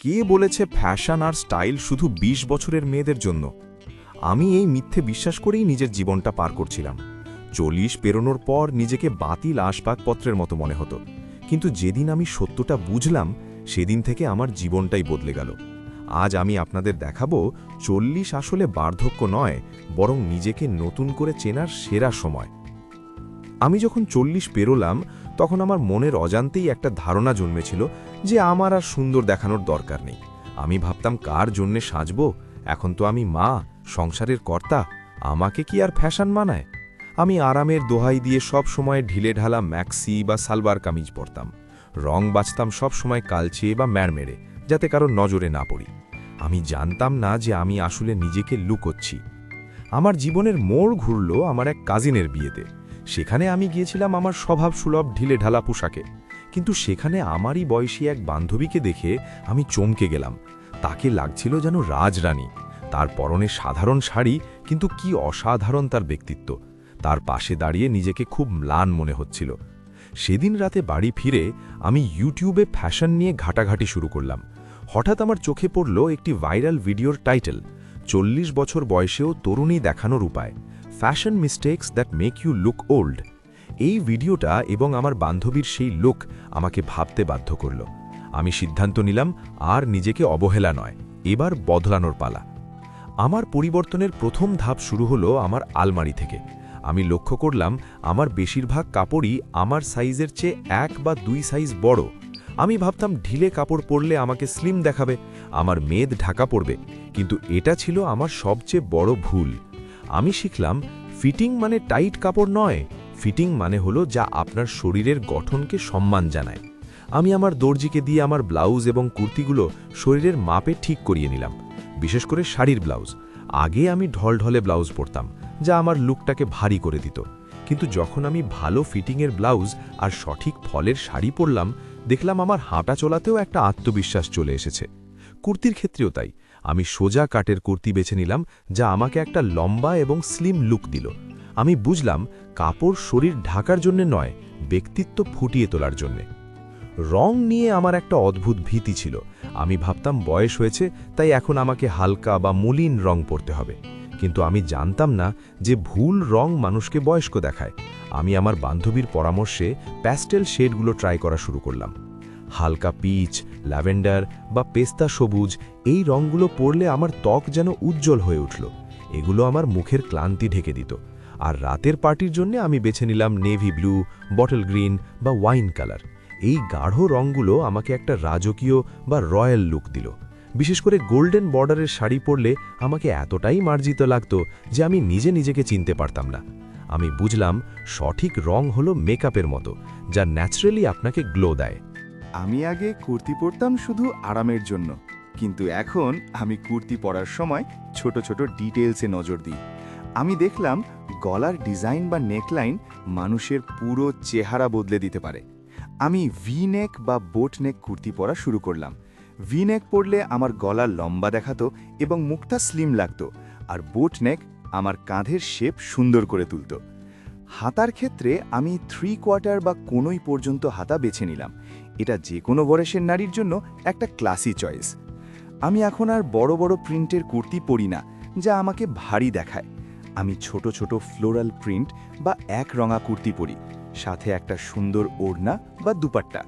কে বলেছে ফ্যাশন আর স্টাইল শুধু ২০ বছরের মেয়েদের জন্য? আমি এই মিথ্যে বিশ্বাস করেই নিজের জীবনটা পার করছিলাম। ৪০ পেরোনোর পর নিজেকে বাতিল আসবাবপত্রের মতো মনে হতো। কিন্তু যেদিন আমি সত্যটা বুঝলাম, সেদিন থেকে আমার জীবনটাই বদলে গেল। আজ আমি আপনাদের দেখাবো ৪০ আসলে বার্ধক্য নয়, বরং নিজেকে নতুন করে চেনার সেরা সময়। আমি যখন ৪০ পেরোলাম, তখন আমার মনের অজান্তেই একটা ধারণা জন্মেছিল যে আমার আর সুন্দর দেখানোর দরকার নেই। আমি ভাবতাম, কার জন্যে সাজব? এখন তো আমি মা, সংসারের কর্তা, আমাকে কি আর ফ্যাশন মানায়? আমি আরামের দোহাই দিয়ে সব সময় ঢিলেঢালা ম্যাক্সি বা সালবার কামিজ পরতাম। রং বাছতাম সব সময় কালচে বা ম্যাড়মেড়ে, যাতে কারো নজরে না পড়ি। আমি জানতাম না যে আমি আসলে নিজেকে লুকোচ্ছি। আমার জীবনের মোড় ঘুরল আমার এক কাজিনের বিয়েতে। সেখানে আমি গিয়েছিলাম আমার স্বভাবসুলভ ঢিলেঢালা পোশাকে, কিন্তু সেখানে আমারই বয়সী এক বান্ধবীকে দেখে আমি চমকে গেলাম। তাকে লাগছিল যেন রাজরানী। তার পরনে সাধারণ শাড়ি, কিন্তু কি অসাধারণ তার ব্যক্তিত্ব! তার পাশে দাঁড়িয়ে নিজেকে খুব ম্লান মনে হচ্ছিল। সেদিন রাতে বাড়ি ফিরে আমি ইউটিউবে ফ্যাশন নিয়ে ঘাটাঘাটি শুরু করলাম। হঠাৎ আমার চোখে পড়ল একটি ভাইরাল ভিডিওর টাইটেল, ৪০ বছর বয়সেও তরুণী দেখানোর উপায়, fashion mistakes that make you look old. এই ভিডিওটা এবং আমার বান্ধবীর সেই লুক আমাকে ভাবতে বাধ্য করল। আমি সিদ্ধান্ত নিলাম, আর নিজেকে অবহেলা নয়, এবার বদলানোর পালা। আমার পরিবর্তনের প্রথম ধাপ শুরু হলো আমার আলমারি থেকে। আমি লক্ষ্য করলাম আমার বেশিরভাগ কাপড়ই আমার সাইজের চেয়ে ১ বা ২ সাইজ বড়। আমি ভাবতাম ঢিলে কাপড় পরলে আমাকে স্লিম দেখাবে, আমার মেদ ঢাকা পড়বে, কিন্তু এটা ছিল আমার সবচেয়ে বড় ভুল। আমি শিখলাম, ফিটিং মানে টাইট কাপড় নয়, ফিটিং মানে হলো যা আপনার শরীরের গঠনকে সম্মান জানায়। আমি আমার দর্জিকে দিয়ে আমার ব্লাউজ এবং কুর্তিগুলো শরীরের মাপে ঠিক করিয়ে নিলাম, বিশেষ করে শাড়ির ব্লাউজ। আগে আমি ঢলঢলে ব্লাউজ পরতাম, যা আমার লুকটাকে ভারী করে দিত। কিন্তু যখন আমি ভালো ফিটিংয়ের ব্লাউজ আর সঠিক ফলের শাড়ি পরলাম, দেখলাম আমার হাঁটা চলাতেও একটা আত্মবিশ্বাস চলে এসেছে। কুর্তির ক্ষেত্রেও তাই। আমি সোজা কাটের কুর্তি বেছে নিলাম, যা আমাকে একটা লম্বা এবং স্লিম লুক দিল। আমি বুঝলাম, কাপড় শরীর ঢাকার জন্য নয়, ব্যক্তিত্ব ফুটিয়ে তোলার জন্যে। রং নিয়ে আমার একটা অদ্ভুত ভীতি ছিল। আমি ভাবতাম বয়স হয়েছে, তাই এখন আমাকে হালকা বা মলিন রং পরতে হবে। কিন্তু আমি জানতাম না যে ভুল রং মানুষকে বয়স্ক দেখায়। আমি আমার বান্ধবীর পরামর্শে প্যাস্টেল শেডগুলো ট্রাই করা শুরু করলাম। হালকা পিচ, ল্যাভেন্ডার বা পেস্তা সবুজ, এই রঙগুলো পরলে আমার ত্বক যেন উজ্জ্বল হয়ে উঠল। এগুলো আমার মুখের ক্লান্তি ঢেকে দিত। আর রাতের পার্টির জন্য আমি বেছে নিলাম নেভি ব্লু, বটল গ্রিন বা ওয়াইন কালার। এই গাঢ় রঙগুলো আমাকে একটা রাজকীয় বা রয়্যাল লুক দিল। বিশেষ করে গোল্ডেন বর্ডারের শাড়ি পরলে আমাকে এতটাই মার্জিত লাগতো যে আমি নিজেকে চিনতে পারতাম না। আমি বুঝলাম, সঠিক রং হলো মেকআপের মতো, যা ন্যাচারালি আপনাকে গ্লো দেয়। আমি আগে কুর্তি পরতাম শুধু আরামের জন্য, কিন্তু এখন আমি কুর্তি পরার সময় ছোট ছোট ডিটেলসে নজর দিই। আমি দেখলাম গলার ডিজাইন বা নেকলাইন মানুষের পুরো চেহারা বদলে দিতে পারে। আমি ভি নেক বা বোট নেক কুর্তি পরা শুরু করলাম। ভি নেক পরলে আমার গলা লম্বা দেখাতো এবং মুখটা স্লিম লাগতো, আর বোট নেক আমার কাঁধের শেপ সুন্দর করে তুলত। হাতার ক্ষেত্রে আমি 3/4 বা কোনোই পর্যন্ত হাতা বেছে নিলাম। এটা যে কোনো বয়সের নারীর জন্য একটা ক্লাসি চয়েস। আমি এখন আর বড় বড় প্রিন্টের কুর্তি পরি না, যা আমাকে ভারী দেখায়। আমি ছোট ছোট ফ্লোরাল প্রিন্ট বা একরঙা কুর্তি পরি, সাথে একটা সুন্দর ওড়না বা দুপাট্টা।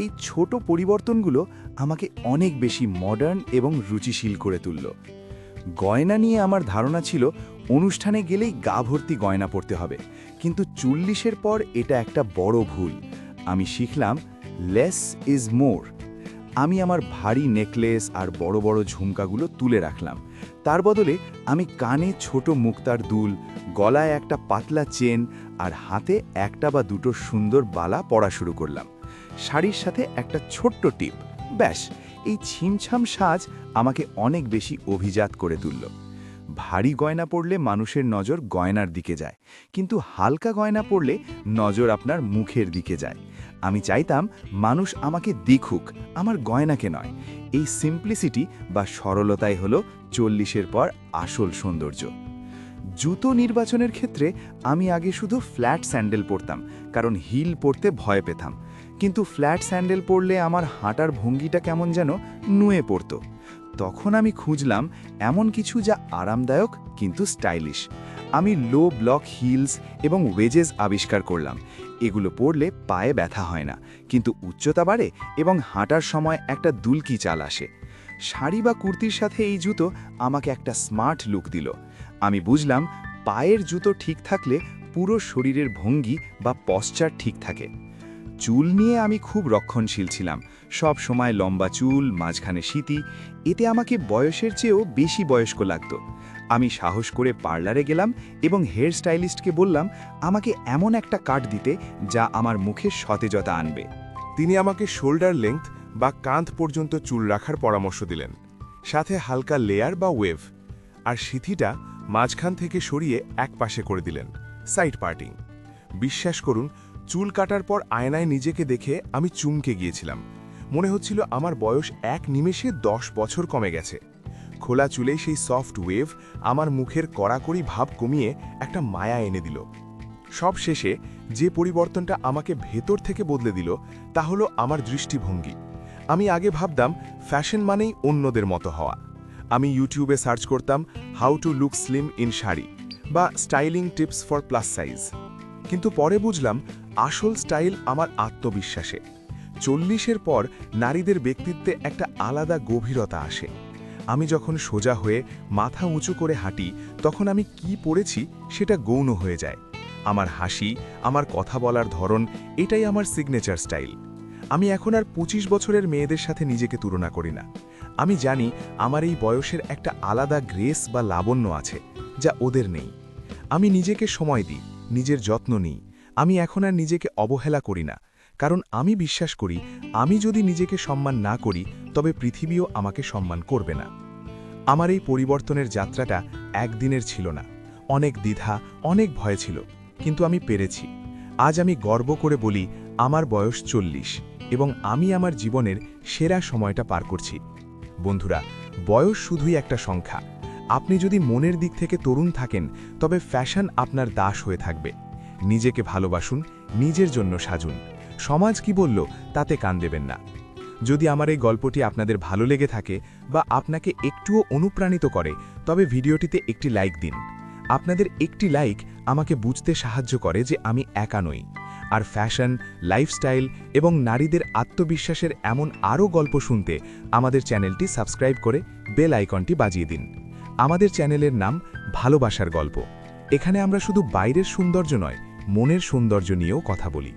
এই ছোট পরিবর্তনগুলো আমাকে অনেক বেশি মডার্ন এবং রুচিশীল করে তুলল। গয়না নিয়ে আমার ধারণা ছিল অনুষ্ঠানে গেলেই গা ভর্তি গয়না পরতে হবে, কিন্তু ৪০-এর পর এটা একটা বড় ভুল। আমি শিখলাম, লেস ইজ মোর। আমি আমার ভারী নেকলেস আর বড় বড় ঝুমকাগুলো তুলে রাখলাম। তার বদলে আমি কানে ছোট মুক্তার দুল, গলায় একটা পাতলা চেন আর হাতে একটা বা দুটো সুন্দর বালা পরা শুরু করলাম। শাড়ির সাথে একটা ছোট্ট টিপ, ব্যাস। এই ছিমছাম সাজ আমাকে অনেক বেশি অভিজাত করে তুলল। ভারী গয়না পরলে মানুষের নজর গয়নার দিকে যায়, কিন্তু হালকা গয়না পরলে নজর আপনার মুখের দিকে যায়। আমি চাইতাম মানুষ আমাকে দেখুক, আমার গয়নাকে নয়। এই সিম্পলিসিটি বা সরলতাই হলো ৪০-এর পর আসল সৌন্দর্য। জুতো নির্বাচনের ক্ষেত্রে আমি আগে শুধু ফ্ল্যাট স্যান্ডেল পরতাম, কারণ হিল পরতে ভয় পেতাম। কিন্তু ফ্ল্যাট স্যান্ডেল পরলে আমার হাঁটার ভঙ্গিটা কেমন যেন নুয়ে পড়তো। তখন আমি খুঁজলাম এমন কিছু যা আরামদায়ক কিন্তু স্টাইলিশ। আমি লো ব্লক হিলস এবং ওয়েজেস আবিষ্কার করলাম। এগুলো পরলে পায়ে ব্যথা হয় না, কিন্তু উচ্চতা বাড়ে এবং হাঁটার সময় একটা দুলকি চাল আসে। শাড়ি বা কুর্তির সাথে এই জুতো আমাকে একটা স্মার্ট লুক দিল। আমি বুঝলাম পায়ের জুতো ঠিক থাকলে পুরো শরীরের ভঙ্গি বা পশ্চার ঠিক থাকে। চুল নিয়ে আমি খুব রক্ষণশীল ছিলাম, সব সময় লম্বা চুল, মাঝখানে সিঁথি। এতে আমাকে বয়সের চেয়েও বেশি বয়স্ক লাগতো। আমি সাহস করে পার্লারে গেলাম এবং হেয়ার স্টাইলিস্টকে বললাম আমাকে এমন একটা কাট দিতে যা আমার মুখে সতেজতা আনবে। তিনি আমাকে শোল্ডার লেংথ বা কাঁধ পর্যন্ত চুল রাখার পরামর্শ দিলেন, সাথে হালকা লেয়ার বা ওয়েভ, আর সিঁথিটা মাঝখান থেকে সরিয়ে এক পাশে করে দিলেন, সাইড পার্টিং। বিশ্বাস করুন, চুল কাটার পর আয়নায় নিজেকে দেখে আমি চমকে গিয়েছিলাম। মনে হচ্ছিল আমার বয়স এক নিমেষে 10 বছর কমে গেছে। খোলা চুলে সেই সফট ওয়েভ আমার মুখের কড়াকড়ি ভাব কমিয়ে একটা মায়া এনে দিল। সব শেষে যে পরিবর্তনটা আমাকে ভেতর থেকে বদলে দিল তা হলো আমার দৃষ্টিভঙ্গি। আমি আগে ভাবতাম ফ্যাশন মানেই অন্যদের মতো হওয়া। আমি ইউটিউবে সার্চ করতাম how to look slim in sari বা styling tips for plus size. কিন্তু পরে বুঝলাম আসল স্টাইল আমার আত্মবিশ্বাসে। 40-এর পর নারীদের ব্যক্তিত্বে একটা আলাদা গভীরতা আসে। আমি যখন সোজা হয়ে মাথা উঁচু করে হাঁটি, তখন আমি কি পরেছি সেটা গৌণ হয়ে যায়। আমার হাসি, আমার কথা বলার ধরন, এটাই আমার সিগনেচার স্টাইল। আমি এখন আর 25 বছরের মেয়েদের সাথে নিজেকে তুলনা করি না। আমি জানি আমার এই বয়সের একটা আলাদা গ্রেস বা লাবণ্য আছে যা ওদের নেই। আমি নিজেকে সময় দিই, নিজের যত্ন নিই। আমি এখন আর নিজেকে অবহেলা করি না, কারণ আমি বিশ্বাস করি আমি যদি নিজেকে সম্মান না করি তবে পৃথিবীও আমাকে সম্মান করবে না। আমার এই পরিবর্তনের যাত্রাটা একদিনের ছিল না। অনেক দ্বিধা, অনেক ভয় ছিল, কিন্তু আমি পেরেছি। আজ আমি গর্ব করে বলি আমার বয়স 40 এবং আমি আমার জীবনের সেরা সময়টা পার করছি। বন্ধুরা, বয়স শুধুই একটা সংখ্যা। আপনি যদি মনের দিক থেকে তরুণ থাকেন তবে ফ্যাশন আপনার দাস হয়ে থাকবে। নিজেকে ভালোবাসুন, নিজের জন্য সাজুন। সমাজ কি বলল তাতে কান দেবেন না। যদি আমার এই গল্পটি আপনাদের ভালো লেগে থাকে বা আপনাকে একটুও অনুপ্রাণিত করে তবে ভিডিওটিতে একটি লাইক দিন। আপনাদের একটি লাইক আমাকে বুঝতে সাহায্য করে যে আমি একা নই। আর ফ্যাশন, লাইফস্টাইল এবং নারীদের আত্মবিশ্বাসের এমন আরও গল্প শুনতে আমাদের চ্যানেলটি সাবস্ক্রাইব করে বেল আইকনটি বাজিয়ে দিন। আমাদের চ্যানেলের নাম ভালোবাসার গল্প। এখানে আমরা শুধু বাইরের সৌন্দর্য নয়, মনের সৌন্দর্য নিয়েও কথা বলি।